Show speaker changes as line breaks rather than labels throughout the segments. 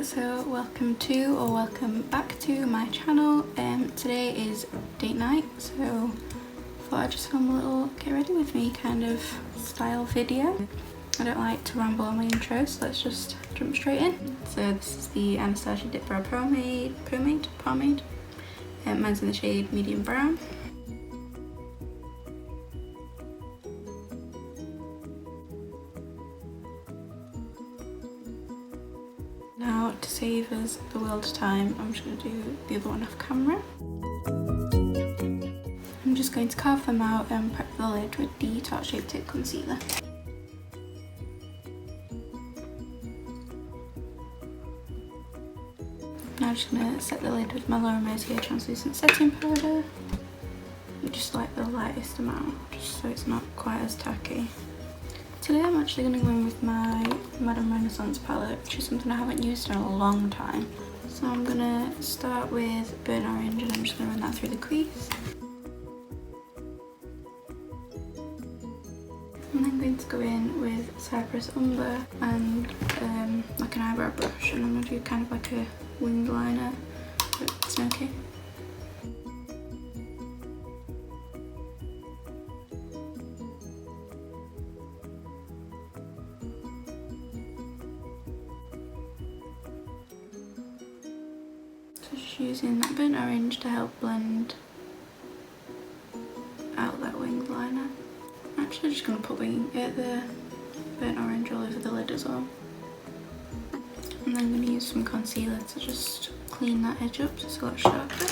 So welcome to or welcome back to my channel. Today is date night, so I thought I'd just film a little get ready with me kind of style video. I don't like to ramble on my intro, so let's just jump straight in. So this is the Anastasia Dip Brow Pomade. Mine's in the shade medium brown. Now, to save us the world of time, I'm just going to do the other one off camera. I'm just going to carve them out and prep the lid with the Tarte Shape Tape Concealer. Now I'm just going to set the lid with my Mercier Translucent Setting Powder. Just like the lightest amount, just so it's not quite as tacky. Today I'm actually going to go in with my Madame Renaissance palette, which is something I haven't used in a long time. So I'm going to start with Burnt Orange and I'm just going to run that through the crease. And then I'm going to go in with Cypress Umber and like an eyebrow brush, and I'm going to do kind of like a winged liner, but smoky. Just using that burnt orange to help blend out that winged liner. I'm actually just going to put the burnt orange all over the lid as well. And then I'm going to use some concealer to just clean that edge up just so it's sharper.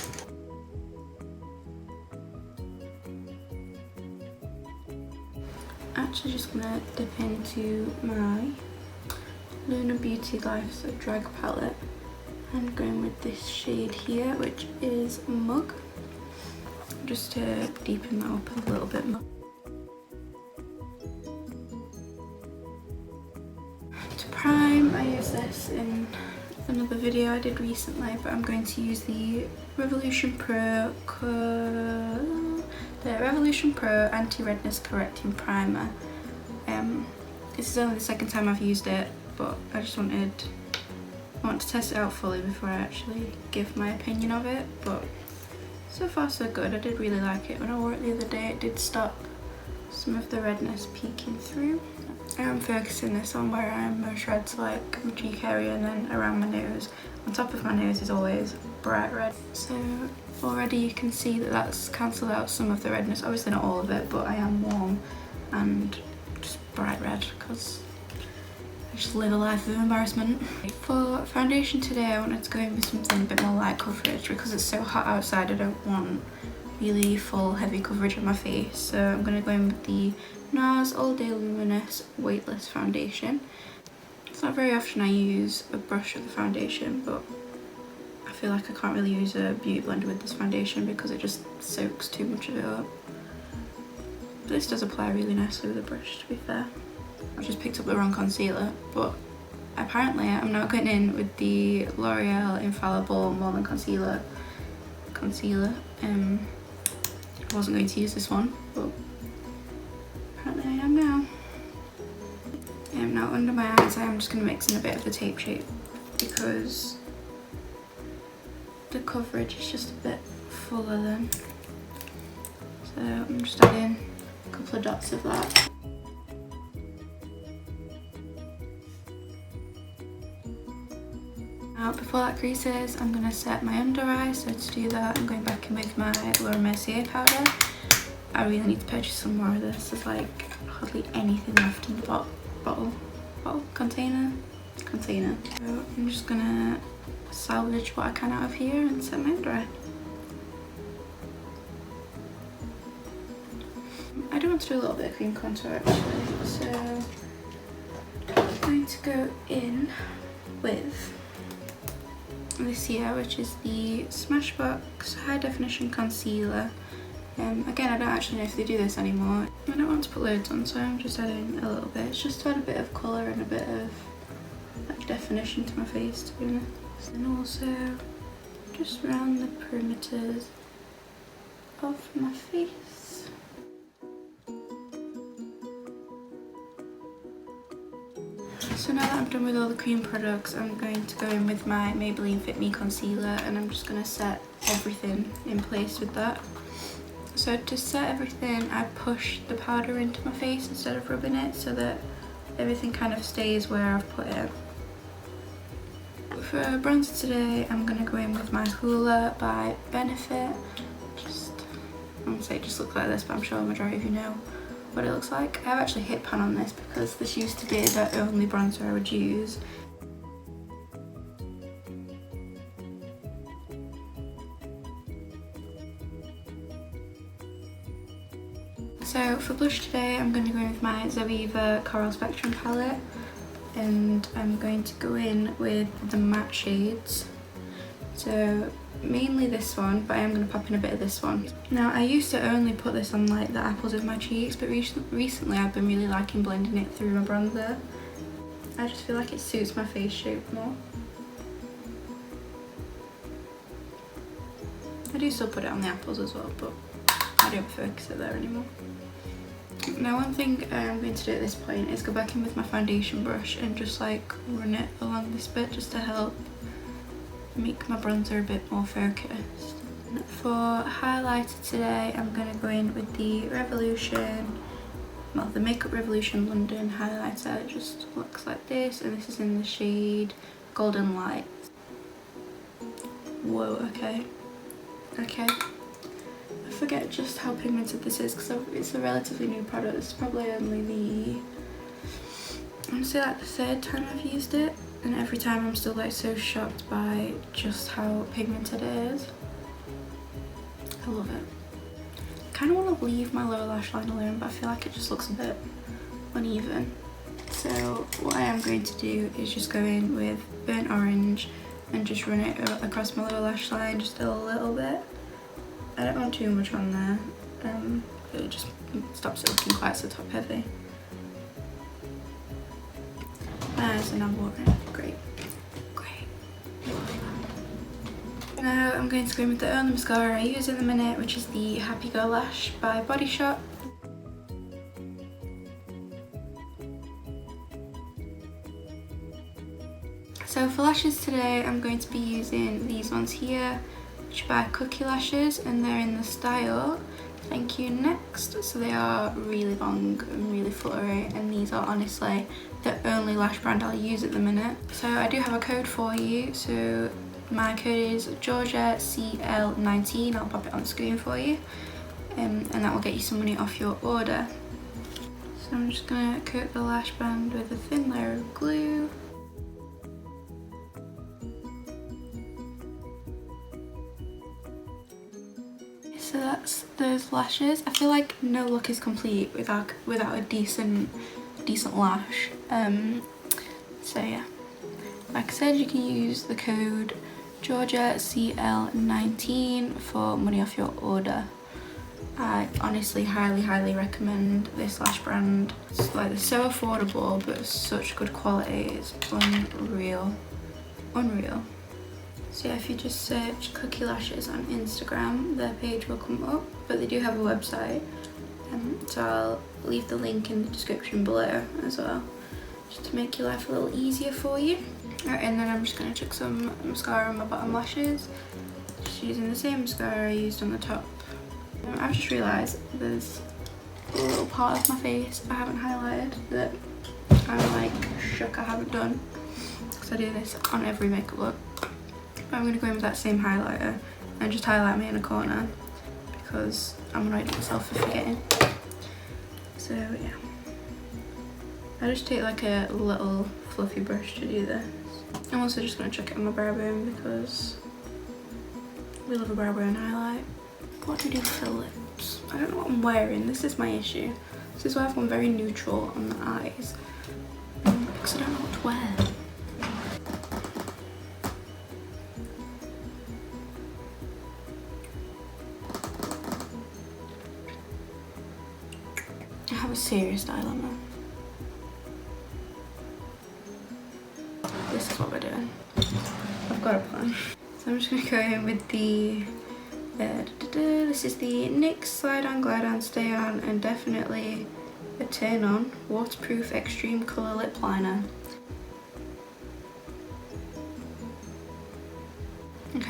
Actually just going to dip into my Lunar Beauty Life's Drag palette and going with this shade here, which is Mug, just to deepen that up a little bit more. To prime, I use this in another video I did recently, but I'm going to use the Revolution Pro Anti-Redness Correcting Primer. This is only the second time I've used it, but I just want to test it out fully before I actually give my opinion of it. But so far so good. I did really like it. When I wore it the other day, it did stop some of the redness peeking through. I am focusing this on where I'm most red, so like my cheek area and then around my nose. On top of my nose is always bright red. So already you can see that that's cancelled out some of the redness. Obviously not all of it, but I am warm and just bright red because I just live a life of embarrassment. For foundation today, I wanted to go in with something a bit more light coverage because it's so hot outside. I don't want really full heavy coverage on my face, so I'm going to go in with the Nars All Day Luminous Weightless foundation. It's not very often I use a brush with the foundation, but I feel like I can't really use a beauty blender with this foundation because it just soaks too much of it up. But this does apply really nicely with a brush, to be fair. I just picked up the wrong concealer, but apparently I'm not going in with the L'Oreal Infallible More Than Concealer. I wasn't going to use this one, but apparently I am now. Now under my eyes I am just going to mix in a bit of the Tape Shape because the coverage is just a bit fuller then. So I'm just adding a couple of dots of that. Now before that creases, I'm going to set my under eye, so to do that I'm going back in with my Mercier powder. I really need to purchase some more of this. There's like hardly anything left in the container. So I'm just going to salvage what I can out of here and set my under eye. I do want to do a little bit of cream contour actually, so I'm going to go in with this here, which is the Smashbox High Definition Concealer. Again, I don't actually know if they do this anymore. I don't want to put loads on, so I'm just adding a little bit. It's just to add a bit of colour and a bit of like definition to my face, to be honest. And also just around the perimeters of my face. So now that I'm done with all the cream products, I'm going to go in with my Maybelline Fit Me concealer, and I'm just going to set everything in place with that. So to set everything, I push the powder into my face instead of rubbing it so that everything kind of stays where I've put it. For bronzer today, I'm going to go in with my Hoola by Benefit. I'm going to say it just looks like this, but I'm sure the majority of you know what it looks like. I have actually hit pan on this because this used to be the only bronzer I would use. So for blush today, I'm going to go in with my Zoeva Coral Spectrum palette, and I'm going to go in with the matte shades. So mainly this one, but I am going to pop in a bit of this one. Now I used to only put this on like the apples of my cheeks, but recently I've been really liking blending it through my bronzer. I just feel like it suits my face shape more. I do still put it on the apples as well, but I don't focus it there anymore. Now one thing I'm going to do at this point is go back in with my foundation brush and just like run it along this bit just to help make my bronzer a bit more focused. For highlighter today, I'm going to go in with the the Makeup Revolution London highlighter. It just looks like this, and this is in the shade Golden Light. Whoa, okay. I forget just how pigmented this is because it's a relatively new product. It's probably only I want to say like the third time I've used it, and every time I'm still like so shocked by just how pigmented it is. I love it. I kind of want to leave my lower lash line alone, but I feel like it just looks a bit uneven. So what I am going to do is just go in with burnt orange and just run it across my lower lash line just a little bit. I don't want too much on there, it just stops it looking quite so top heavy. So now water. Great. Now I'm going to go in with the only mascara I use in the minute, which is the Happy Go Lash by Body Shop. So for lashes today, I'm going to be using these ones here, which are by COOKIEXLASHEX, and they're in the style Thank You Next. So they are really long and really fluttery, and these are honestly the only lash brand I'll use at the minute. So I do have a code for you. So my code is GeorgiaCL19. I'll pop it on the screen for you, and that will get you some money off your order. So I'm just gonna coat the lash band with a thin layer of glue. So that's those lashes. I feel like no look is complete without a decent lash. So yeah, like I said, you can use the code GeorgiaCL19 for money off your order. I honestly highly recommend this lash brand. It's like, they're so affordable but such good quality. It's unreal. So yeah, if you just search COOKIEXLASHEX on Instagram, their page will come up, but they do have a website, so I'll leave the link in the description below as well, just to make your life a little easier for you. Alright, and then I'm just going to chuck some mascara on my bottom lashes, just using the same mascara I used on the top. I've just realised there's a little part of my face I haven't highlighted that I'm like shook I haven't done, because I do this on every makeup look. I'm going to go in with that same highlighter and just highlight my inner corner because I'm annoyed at myself for forgetting. So yeah, I just take like a little fluffy brush to do this. I'm also just going to chuck it on my brow bone because we love a brow bone highlight. What do we do for the lips? I don't know what I'm wearing, this is my issue. This is why I've gone very neutral on the eyes, because I don't know what to wear. I have a serious dilemma. This is what we're doing. I've got a plan. So I'm just going to go in with the this is the NYX Slide On, Glide On, Stay On, and definitely a turn on waterproof extreme colour lip liner.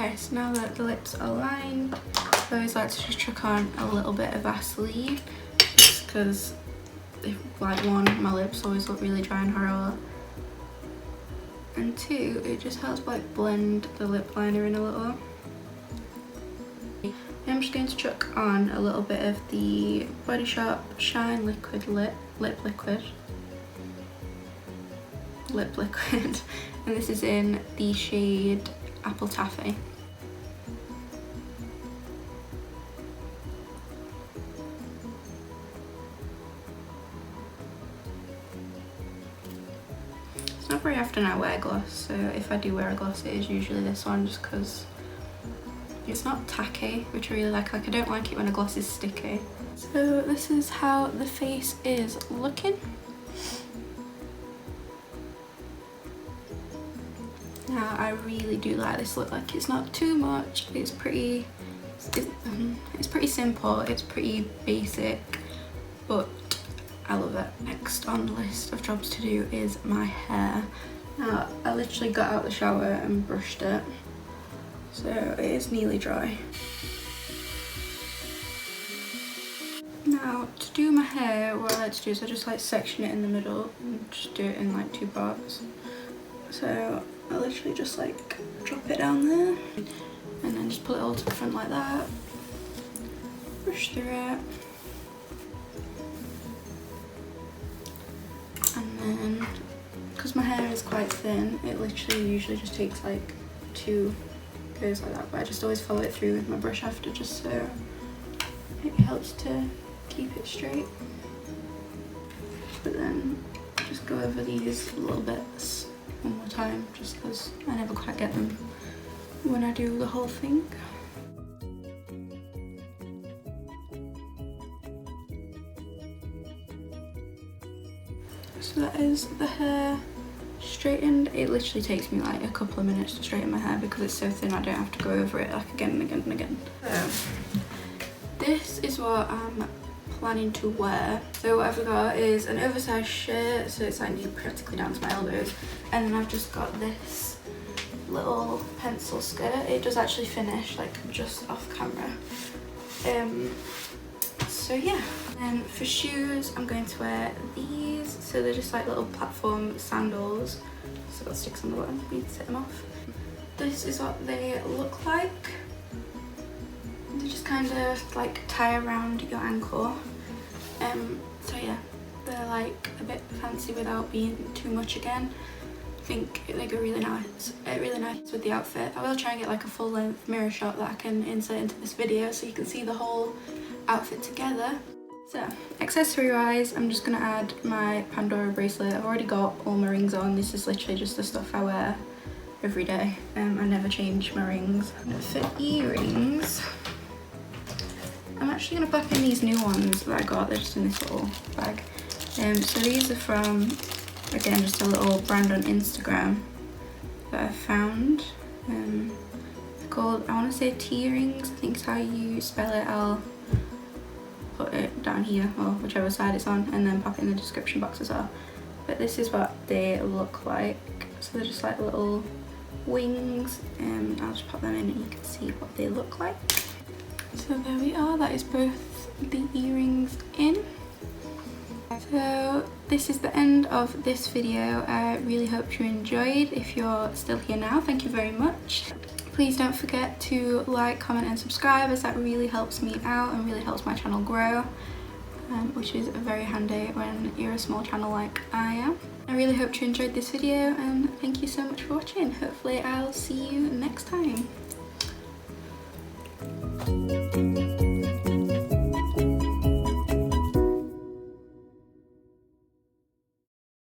Okay, so now that the lips are lined, I always like to just chuck on a little bit of Vaseline, just because, like, one, my lips always look really dry and horrible, and two, it just helps like blend the lip liner in a little. I'm just going to chuck on a little bit of the Body Shop Shine Liquid Lip Liquid, and this is in the shade Apple Taffy. It's not very often I wear gloss, so if I do wear a gloss it is usually this one, just because it's not tacky, which I really like. Like, I don't like it when a gloss is sticky. So this is how the face is looking. Now I really do like this look. Like, it's not too much, it's pretty simple, it's pretty basic, but I love it. Next on the list of jobs to do is my hair. Now I literally got out the shower and brushed it, so it is nearly dry. Now to do my hair, what I like to do is I just like section it in the middle and just do it in like 2 parts. So I literally just like drop it down there and then just pull it all to the front like that, brush through it, and then because my hair is quite thin, it literally usually just takes like 2 goes like that, but I just always follow it through with my brush after, just so it helps to keep it straight. But then just go over these little bits one more time, just because I never quite get them when I do the whole thing. So that is the hair straightened. It literally takes me like a couple of minutes to straighten my hair because it's so thin I don't have to go over it like again and again and again. So this is what I'm planning to wear. So what I've got is an oversized shirt, so it's like practically down to my elbows, and then I've just got this little pencil skirt. It does actually finish like just off camera. So yeah. And for shoes, I'm going to wear these. So they're just like little platform sandals. So I've got sticks on the bottom, I need to take them off. This is what they look like. They just kind of like tie around your ankle. So yeah, they're like a bit fancy without being too much again. I think they go really nice with the outfit. I will try and get like a full length mirror shot that I can insert into this video so you can see the whole outfit together. So accessory wise, I'm just gonna add my Pandora bracelet. I've already got all my rings on. This is literally just the stuff I wear every day. I never change my rings. For earrings, I'm actually going to pop in these new ones that I got. They're just in this little bag. So these are from, again, just a little brand on Instagram that I found. They're called, I want to say T-rings, I think is how you spell it. I'll put it down here, or whichever side it's on, and then pop it in the description box as well. But this is what they look like. So they're just like little wings, and I'll just pop them in and you can see what they look like. So there we are, that is both the earrings in. So this is the end of this video. I really hope you enjoyed. If you're still here now, thank you very much. Please don't forget to like, comment and subscribe, as that really helps me out and really helps my channel grow, which is very handy when you're a small channel like I am. I really hope you enjoyed this video and thank you so much for watching. Hopefully I'll see you next time.